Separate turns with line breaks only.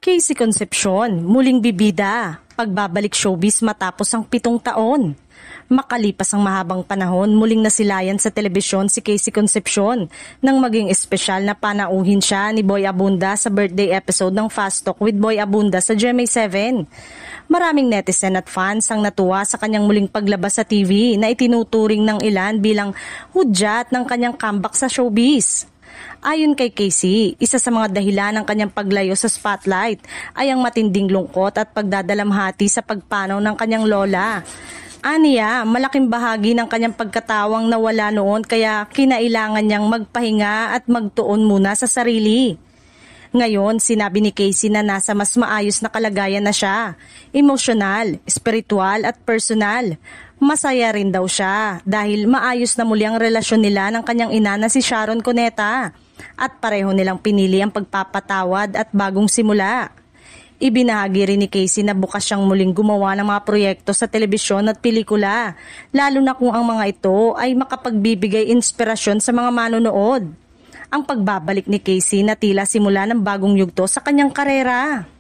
Casey Concepcion, muling bibida, pagbabalik showbiz matapos ang 7 taon. Makalipas ang mahabang panahon, muling nasilayan sa telebisyon si Casey Concepcion nang maging espesyal na panauhin siya ni Boy Abunda sa birthday episode ng Fast Talk with Boy Abunda sa GMA7. Maraming netizen at fans ang natuwa sa kanyang muling paglabas sa TV na itinuturing ng ilan bilang hudyat ng kanyang comeback sa showbiz. Ayon kay Casey, isa sa mga dahilan ng kanyang paglayo sa spotlight ay ang matinding lungkot at pagdadalamhati sa pagpanaw ng kanyang lola. Aniya, malaking bahagi ng kanyang pagkatawang nawala noon kaya kinailangan niyang magpahinga at magtuon muna sa sarili. Ngayon, sinabi ni Casey na nasa mas maayos na kalagayan na siya, emosyonal, espiritual at personal. Masaya rin daw siya dahil maayos na muli ang relasyon nila ng kanyang ina na si Sharon Cuneta at pareho nilang pinili ang pagpapatawad at bagong simula. Ibinahagi rin ni Casey na bukas siyang muling gumawa ng mga proyekto sa telebisyon at pelikula, lalo na kung ang mga ito ay makapagbibigay inspirasyon sa mga manonood. Ang pagbabalik ni Casey na tila simula ng bagong yugto sa kanyang karera.